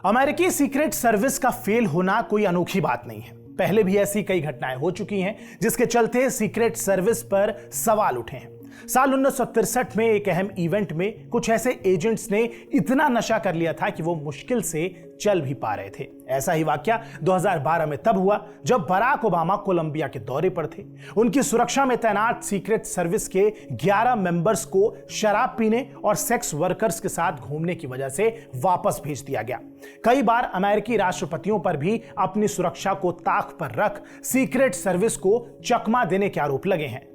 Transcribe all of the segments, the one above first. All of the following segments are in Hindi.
अमेरिकी सीक्रेट सर्विस का फेल होना कोई अनोखी बात नहीं है। पहले भी ऐसी कई घटनाएं हो चुकी हैं जिसके चलते सीक्रेट सर्विस पर सवाल उठे हैं। साल 1963 में एक अहम इवेंट में कुछ ऐसे एजेंट्स ने इतना नशा कर लिया था कि वो मुश्किल से चल भी पा रहे थे। ऐसा ही वाकया 2012 में तब हुआ जब बराक ओबामा कोलंबिया के दौरे पर थे। उनकी सुरक्षा में तैनात सीक्रेट सर्विस के 11 मेंबर्स को शराब पीने और सेक्स वर्कर्स के साथ घूमने की वजह से वापस भेज दिया गया। कई बार अमेरिकी राष्ट्रपतियों पर भी अपनी सुरक्षा को ताक पर रख सीक्रेट सर्विस को चकमा देने के आरोप लगे हैं।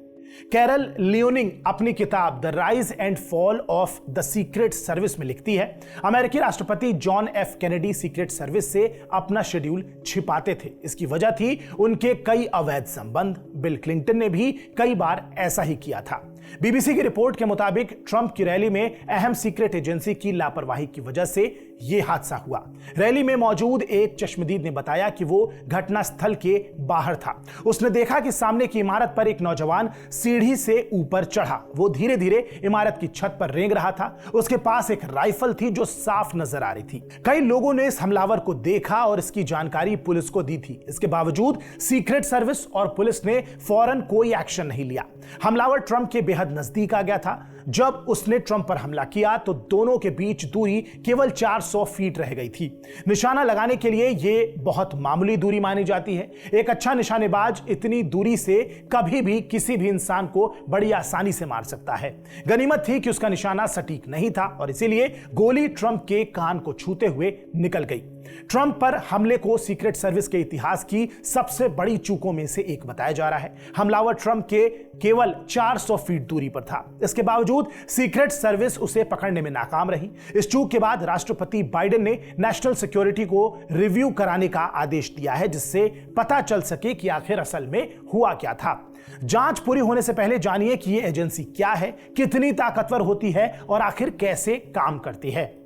कैरल लियोनिंग अपनी किताब the rise and fall of the secret service में लिखती है, अमेरिकी राष्ट्रपति John F Kennedy secret service से अपना शेड्यूल छिपाते थे। इसकी वजह थी उनके कई अवैध संबंध। बिल क्लिंटन ने भी कई बार ऐसा ही किया था। बीबीसी की रिपोर्ट के मुताबिक ट्रंप की रैली में अहम सीक्रेट एजेंसी की लापरवाही की वजह से यह हादसा हुआ। रैली में मौजूद एक चश्मदीद ने बताया कि वो घटनास्थल के बाहर था। उसने देखा कि सामने की इमारत पर एक नौजवान सीढ़ी से ऊपर चढ़ा। वो धीरे धीरे इमारत की छत पर रेंग रहा था। उसके पास एक राइफल थी जो साफ नजर आ रही थी। कई लोगों ने इस हमलावर को देखा और इसकी जानकारी पुलिस को दी थी। इसके बावजूद सीक्रेट सर्विस और पुलिस ने फौरन कोई एक्शन नहीं लिया। हमलावर ट्रंप के बेहद नजदीक आ गया था। जब उसने ट्रंप पर हमला किया तो दोनों के बीच दूरी केवल 400 फीट रह गई थी। निशाना लगाने के लिए यह बहुत मामूली दूरी मानी जाती है। एक अच्छा निशानेबाज इतनी दूरी से कभी भी किसी भी इंसान को बड़ी आसानी से मार सकता है। गनीमत थी कि उसका निशाना सटीक नहीं था और इसीलिए गोली ट्रंप के कान को छूते हुए निकल गई। ट्रंप पर हमले को सीक्रेट सर्विस के इतिहास की सबसे बड़ी चूकों में से एक बताया जा रहा है। हमलावर ट्रंप के केवल 400 फीट दूरी पर था। इसके बावजूद सीक्रेट सर्विस उसे पकड़ने में नाकाम रही। इस चूक के बाद राष्ट्रपति बाइडेन ने नेशनल सिक्योरिटी को रिव्यू कराने का आदेश दिया है, जिससे पता चल सके कि आखिर असल में हुआ क्या था। जांच पूरी होने से पहले जानिए कि यह एजेंसी क्या है, कितनी ताकतवर होती है और आखिर कैसे काम करती है।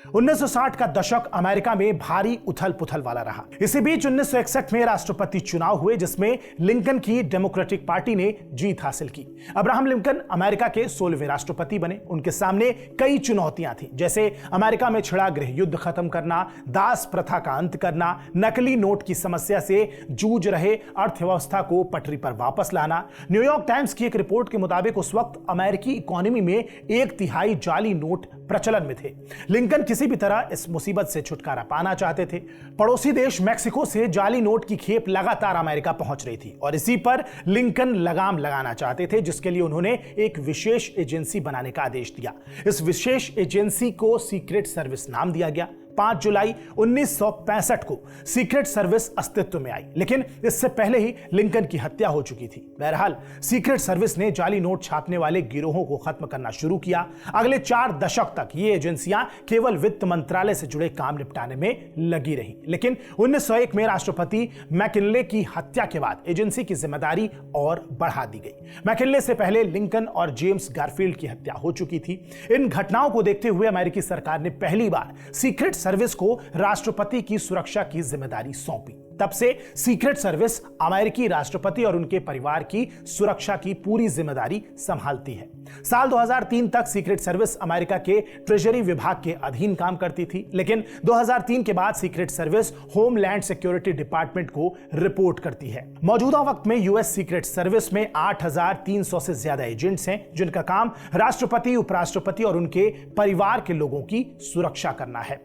1960 का दशक अमेरिका में भारी उथल पुथल वाला रहा। इसी बीच 1961 में राष्ट्रपति चुनाव हुए जिसमें लिंकन की डेमोक्रेटिक पार्टी ने जीत हासिल की। अब्राहम लिंकन अमेरिका के 16वें राष्ट्रपति बने। उनके सामने कई चुनौतियां थी, जैसे अमेरिका में छिड़ा गृह युद्ध खत्म करना, दास प्रथा का अंत करना, नकली नोट की समस्या से जूझ रहे अर्थव्यवस्था को पटरी पर वापस लाना। न्यूयॉर्क टाइम्स की एक रिपोर्ट के मुताबिक उस वक्त अमेरिकी इकोनॉमी में 1/3 जाली नोट प्रचलन में थे। लिंकन किसी भी तरह इस मुसीबत से छुटकारा पाना चाहते थे। पड़ोसी देश मैक्सिको से जाली नोट की खेप लगातार अमेरिका पहुंच रही थी और इसी पर लिंकन लगाम लगाना चाहते थे, जिसके लिए उन्होंने एक विशेष एजेंसी बनाने का आदेश दिया। इस विशेष एजेंसी को सीक्रेट सर्विस नाम दिया गया। 5 जुलाई 1965 को सीक्रेट सर्विस अस्तित्व में आई, लेकिन इससे पहले ही लिंकन की हत्या हो चुकी थी। बहरहाल सीक्रेट सर्विस ने जाली नोट छापने वाले गिरोहों को खत्म करना शुरू किया। अगले 4 दशक तक ये एजेंसियां केवल वित्त मंत्रालय से जुड़े काम निपटाने में लगी रही, लेकिन 1901 में राष्ट्रपति मैकिनले की हत्या के बाद एजेंसी की जिम्मेदारी और बढ़ा दी गई। मैकिनले से पहले लिंकन और जेम्स गारफील्ड की हत्या हो चुकी थी। इन घटनाओं को देखते हुए अमेरिकी सरकार ने पहली बार सीक्रेट सर्विस को राष्ट्रपति की सुरक्षा की जिम्मेदारी सौंपी। तब से सीक्रेट सर्विस अमेरिकी राष्ट्रपति और उनके परिवार की सुरक्षा की पूरी जिम्मेदारी संभालती है। साल 2003 तक सीक्रेट सर्विस अमेरिका के ट्रेजरी विभाग के अधीन काम करती थी, लेकिन 2003 के बाद secret service homeland security department को रिपोर्ट करती है। मौजूदा वक्त में यूएस सीक्रेट सर्विस में 8300 से ज्यादा एजेंट्स हैं, जिनका काम राष्ट्रपति, उपराष्ट्रपति और उनके परिवार के लोगों की सुरक्षा करना है।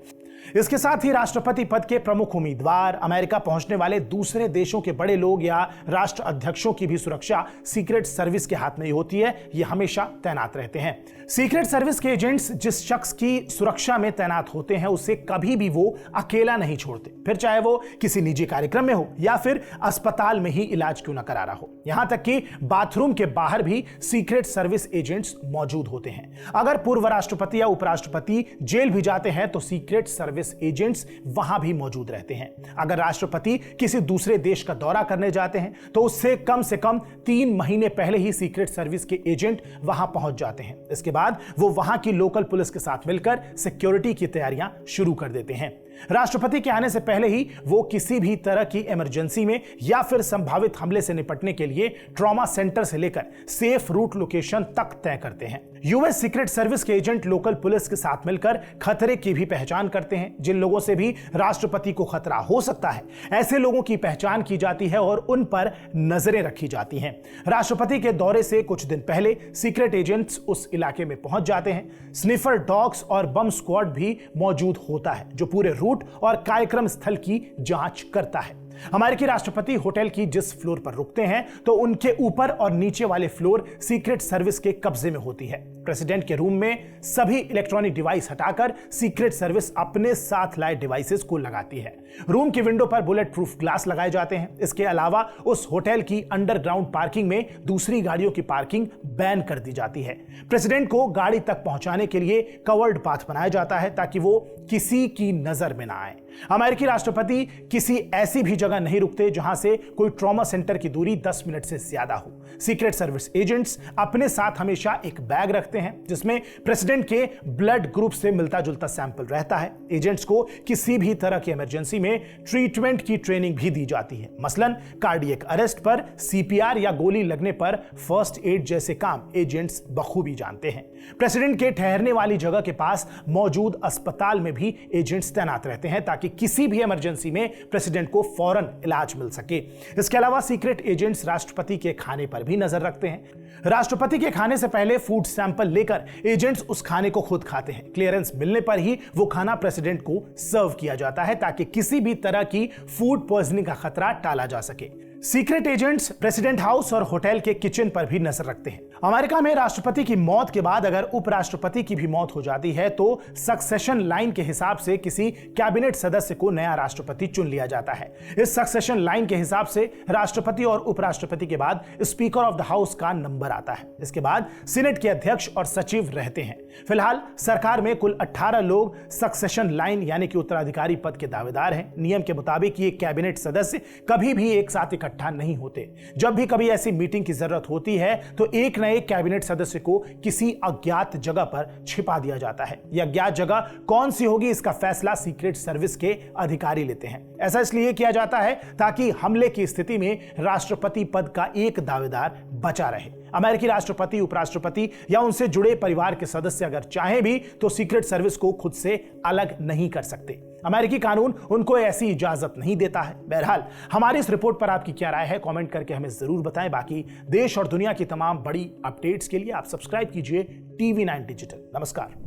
इसके साथ ही राष्ट्रपति पद के प्रमुख उम्मीदवार, अमेरिका पहुंचने वाले दूसरे देशों के बड़े लोग या राष्ट्र अध्यक्षों की भी सुरक्षा सीक्रेट सर्विस के हाथ में ही होती है। ये हमेशा तैनात रहते हैं। सीक्रेट सर्विस के एजेंट्स जिस शख्स की सुरक्षा में तैनात होते हैं उसे कभी भी वो अकेला नहीं छोड़ते, फिर चाहे वो किसी निजी कार्यक्रम में हो या फिर अस्पताल में ही इलाज क्यों न करा रहा हो। यहां तक कि बाथरूम के बाहर भी सीक्रेट सर्विस एजेंट्स मौजूद होते हैं। अगर पूर्व राष्ट्रपति या उपराष्ट्रपति जेल भी जाते हैं तो सीक्रेट सर्विस एजेंट्स वहां भी मौजूद रहते हैं। अगर राष्ट्रपति किसी दूसरे देश का दौरा करने जाते हैं तो उससे कम 3 महीने पहले ही सीक्रेट सर्विस के एजेंट वहां पहुंच जाते हैं। इसके बाद वो वहां की लोकल पुलिस के साथ मिलकर सिक्योरिटी की तैयारियां शुरू कर देते हैं। राष्ट्रपति के आने से पहले ही वो किसी भी तरह की इमरजेंसी में या फिर संभावित हमले से निपटने के लिए ट्रॉमा सेंटर से लेकर सेफ रूट लोकेशन तक तय करते हैं। यूएस सीक्रेट सर्विस के एजेंट लोकल पुलिस के साथ मिलकर खतरे की भी पहचान करते हैं। जिन लोगों से भी राष्ट्रपति को खतरा हो सकता है, ऐसे लोगों की पहचान की जाती है और उन पर नजरें रखी जाती हैं। राष्ट्रपति के दौरे से कुछ दिन पहले सीक्रेट एजेंट्स उस इलाके में पहुंच जाते हैं। स्निफर डॉग्स और बम स्क्वाड भी मौजूद होता है, जो पूरे रूट और कार्यक्रम स्थल की जांच करता है। अमेरिकी राष्ट्रपति होटल की जिस फ्लोर पर रुकते हैं, तो उनके ऊपर और नीचे वाले फ्लोर सीक्रेट सर्विस के कब्जे में होती है। प्रेसिडेंट के रूम में सभी इलेक्ट्रॉनिक डिवाइस हटाकर सीक्रेट सर्विस अपने साथ लाए डिवाइसेस को लगाती है। रूम की विंडो पर बुलेट प्रूफ ग्लास लगाए जाते हैं। इसके अलावा उस होटल की अंडरग्राउंड पार्किंग में दूसरी गाड़ियों की पार्किंग बैन कर दी जाती है। प्रेसिडेंट को गाड़ी तक पहुंचाने के लिए कवर्ड पाथ बनाया जाता है ताकि वो किसी की नजर में ना आए। अमेरिकी राष्ट्रपति किसी ऐसी भी जगह नहीं रुकते जहां से कोई ट्रॉमा सेंटर की दूरी 10 मिनट से ज्यादा हो। सीक्रेट सर्विस एजेंट्स अपने साथ हमेशा एक बैग रखते हैं जिसमें प्रेसिडेंट के ब्लड ग्रुप से मिलता जुलता सैंपल रहता है। एजेंट्स को किसी भी तरह की इमरजेंसी में ट्रीटमेंट की ट्रेनिंग भी दी जाती है। मसलन कार्डियक अरेस्ट पर, सीपीआर या गोली लगने पर फर्स्ट एड जैसे काम एजेंट्स बखूबी जानते हैं। प्रेसिडेंट के ठहरने वाली जगह के पास मौजूद अस्पताल में भी एजेंट्स तैनात रहते हैं ताकि किसी भी इमरजेंसी में प्रेसिडेंट को फौरन इलाज मिल सके। इसके अलावा सीक्रेट एजेंट्स राष्ट्रपति के खाने पर भी नजर रखते हैं। राष्ट्रपति के खाने से पहले फूड सैंपल लेकर एजेंट्स उस खाने को खुद खाते हैं। क्लियरेंस मिलने पर ही वो खाना प्रेसिडेंट को सर्व किया जाता है ताकि किसी भी तरह की फूड पॉइजनिंग का खतरा टाला जा सके। सीक्रेट एजेंट्स प्रेसिडेंट हाउस और होटल के किचन पर भी नजर रखते हैं। अमेरिका में राष्ट्रपति की मौत के बाद अगर उपराष्ट्रपति की भी मौत हो जाती है तो सक्सेशन लाइन के हिसाब से किसी कैबिनेट सदस्य को नया राष्ट्रपति चुन लिया जाता है। इस सक्सेशन लाइन के हिसाब से राष्ट्रपति और उपराष्ट्रपति के बाद स्पीकर ऑफ द हाउस का नंबर आता है। इसके बाद सीनेट के अध्यक्ष और सचिव रहते हैं। फिलहाल सरकार में कुल 18 लोग सक्सेशन लाइन यानी कि उत्तराधिकारी पद के दावेदार हैं। नियम के मुताबिक ये कैबिनेट सदस्य कभी भी एक साथ इकट्ठा नहीं होते। जब भी कभी ऐसी मीटिंग की जरूरत होती है तो एक न एक कैबिनेट सदस्य को किसी अज्ञात जगह पर छिपा दिया जाता है। यह अज्ञात जगह कौन सी होगी, इसका फैसला सीक्रेट सर्विस के अधिकारी लेते हैं। ऐसा इसलिए किया जाता है ताकि हमले की स्थिति में राष्ट्रपति पद का एक दावेदार बचा रहे। अमेरिकी राष्ट्रपति, उपराष्ट्रपति या उनसे जुड़े परिवार के सदस्य अगर चाहें भी तो सीक्रेट सर्विस को खुद से अलग नहीं कर सकते। अमेरिकी कानून उनको ऐसी इजाजत नहीं देता है। बहरहाल हमारी इस रिपोर्ट पर आपकी क्या राय है, कमेंट करके हमें जरूर बताएं। बाकी देश और दुनिया की तमाम बड़ी अपडेट्स के लिए आप सब्सक्राइब कीजिए TV9 डिजिटल। नमस्कार।